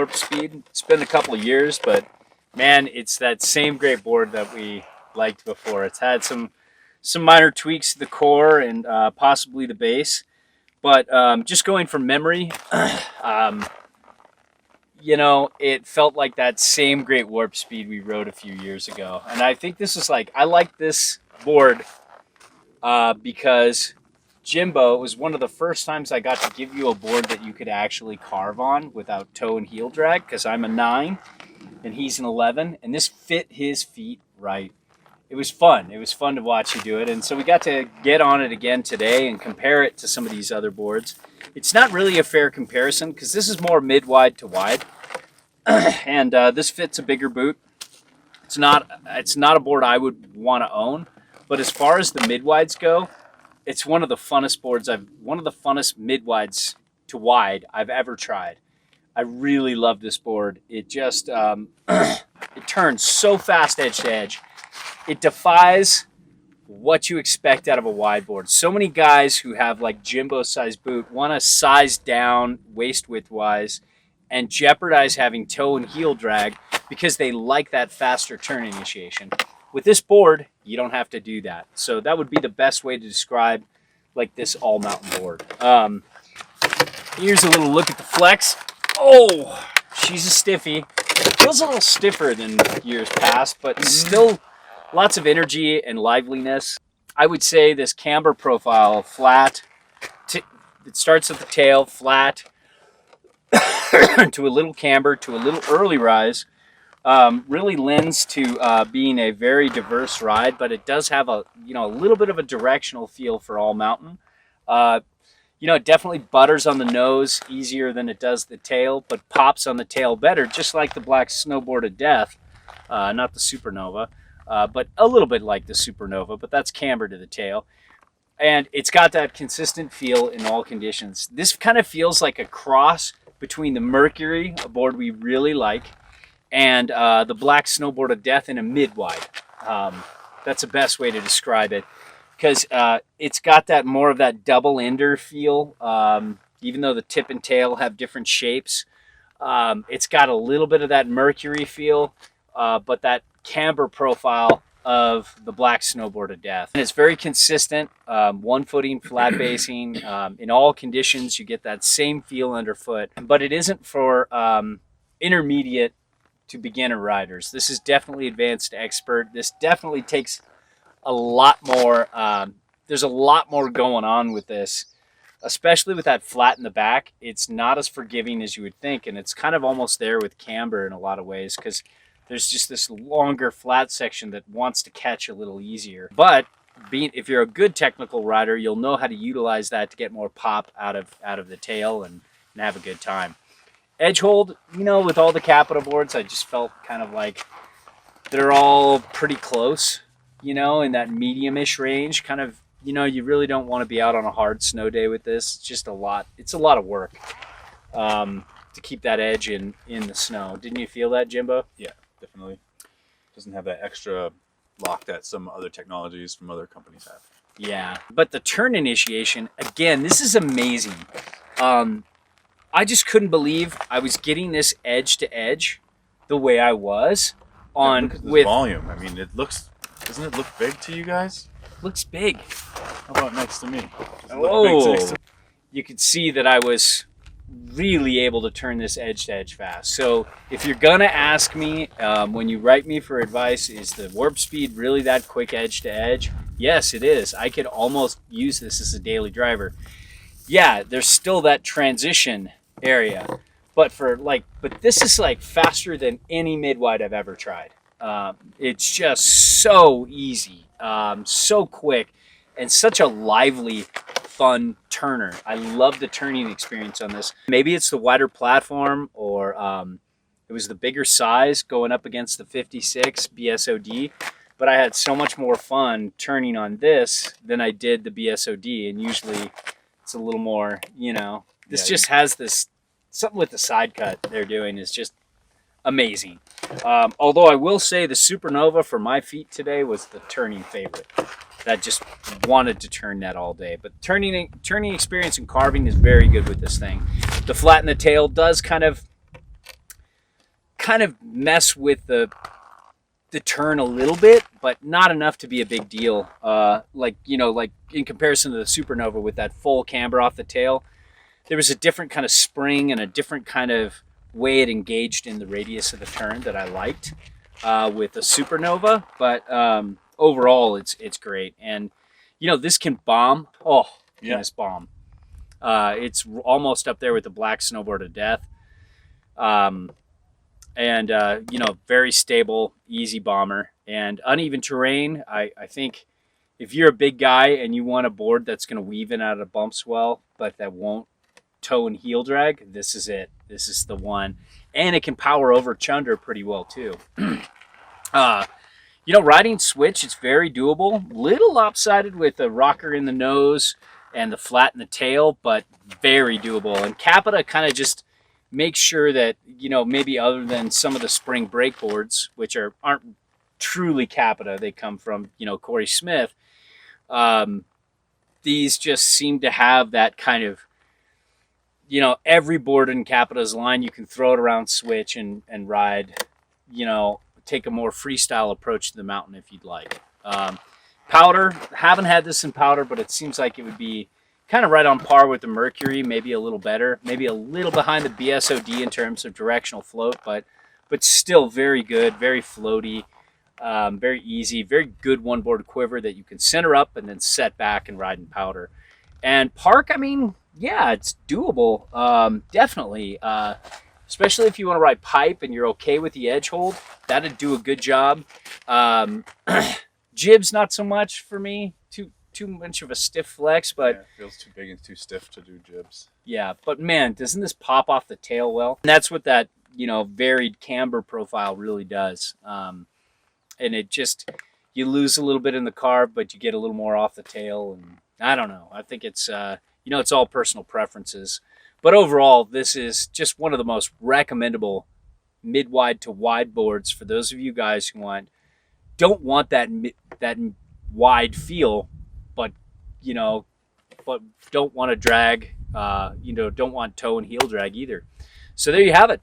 Warpspeed. It's been a couple of years, but man, it's that same great board that we liked before. It's had some minor tweaks to the core and possibly the base, but just going from memory, you know, it felt like that same great Warpspeed we rode a few years ago. And I think this is like, I like this board because Jimbo, it was one of the first times I got to give you a board that you could actually carve on without toe and heel drag, because I'm a 9 and he's an 11, and this fit his feet right. It was fun. It was fun to watch you do it. And so we got to get on it again today and compare it to some of these other boards. It's not really a fair comparison because this is more mid-wide to wide. And this fits a bigger boot. It's not a board I would want to own, but as far as the mid-wides go, it's one of the funnest boards one of the funnest mid-wides to wide I've ever tried. I really love this board. It just, it turns so fast edge to edge. It defies what you expect out of a wide board. So many guys who have like Jimbo size boot want to size down waist width wise and jeopardize having toe and heel drag because they like that faster turn initiation. With this board, you don't have to do that. So that would be the best way to describe like this all mountain board. Here's a little look at the flex. Oh, she's a stiffy. Feels a little stiffer than years past, but still lots of energy and liveliness. I would say this camber profile, flat, it starts at the tail, flat, to a little camber, to a little early rise, really lends to being a very diverse ride, but it does have a little bit of a directional feel for all mountain. It definitely butters on the nose easier than it does the tail, but pops on the tail better, just like the black Snowboard of Death, not the Supernova. But a little bit like the Supernova, but that's camber to the tail. And it's got that consistent feel in all conditions. This kind of feels like a cross between the Mercury, a board we really like, and the black Snowboard of Death in a mid-wide. That's the best way to describe it, because it's got that more of that double ender feel, even though the tip and tail have different shapes. It's got a little bit of that Mercury feel, but that camber profile of the black Snowboard of Death. And it's very consistent, one footing, flat basing. In all conditions, you get that same feel underfoot, but it isn't for intermediate to beginner riders. This is definitely advanced to expert. This definitely takes a lot more, there's a lot more going on with this, especially with that flat in the back. It's not as forgiving as you would think, and it's kind of almost there with camber in a lot of ways, because there's just this longer flat section that wants to catch a little easier. But if you're a good technical rider, you'll know how to utilize that to get more pop out of the tail and have a good time. Edge hold, with all the Capita boards, I just felt kind of like they're all pretty close, in that medium-ish range. Kind of, you really don't want to be out on a hard snow day with this. It's just a lot of work to keep that edge in the snow. Didn't you feel that, Jimbo? Yeah. Definitely doesn't have that extra lock that some other technologies from other companies have. Yeah, but the turn initiation, again, this is amazing. I just couldn't believe I was getting this edge to edge the way I was on with volume. I mean, doesn't it look big to you guys? Looks big. How about next to me? Oh, you could see that I was really able to turn this edge to edge fast. So if you're gonna ask me when you write me for advice, is the Warpspeed really that quick edge to edge? Yes, it is. I could almost use this as a daily driver. Yeah, there's still that transition area, but this is like faster than any mid-wide I've ever tried. It's just so easy, so quick, and such a lively, fun turner. I love the turning experience on this. Maybe it's the wider platform, or it was the bigger size going up against the 56 BSOD, but I had so much more fun turning on this than I did the BSOD, and usually it's a little more, this just has this, something with the side cut they're doing is just amazing. Although I will say the Supernova for my feet today was the turning favorite. That just wanted to turn that all day. But turning experience and carving is very good with this thing. The flat in the tail does kind of kind of mess with the turn a little bit, but not enough to be a big deal. Like in comparison to the Supernova with that full camber off the tail, there was a different kind of spring and a different kind of way it engaged in the radius of the turn that I liked with the Supernova. But overall, it's great. And this can bomb. Oh, Yeah. this bomb. It's almost up there with the Black Snowboard of Death. And very stable, easy bomber. And uneven terrain, I think if you're a big guy and you want a board that's going to weave in out of bumps well, but that won't toe and heel drag, this is it. This is the one. And it can power over chunder pretty well too. Riding switch, it's very doable. Little lopsided with a rocker in the nose and the flat in the tail, but very doable. And Capita kind of just makes sure that, maybe other than some of the spring brake boards, which aren't truly Capita, they come from, Corey Smith. These just seem to have that kind of, every board in Capita's line, you can throw it around switch and ride, take a more freestyle approach to the mountain if you'd like. Powder, haven't had this in powder, but it seems like it would be kind of right on par with the Mercury, maybe a little better, maybe a little behind the BSOD in terms of directional float, but still very good, very floaty, very easy, very good one board quiver that you can center up and then set back and ride in powder. And park, it's doable, definitely, especially if you want to ride pipe and you're okay with the edge hold, that'd do a good job. Jibs, not so much for me, too much of a stiff flex, but it feels too big and too stiff to do jibs. Yeah, but man, doesn't this pop off the tail well? And that's what that varied camber profile really does. And it just, you lose a little bit in the carb, but you get a little more off the tail. And I don't know. I think it's it's all personal preferences. But overall, this is just one of the most recommendable mid-wide to wide boards for those of you guys who don't want that wide feel, but don't want to drag, don't want toe and heel drag either. So there you have it.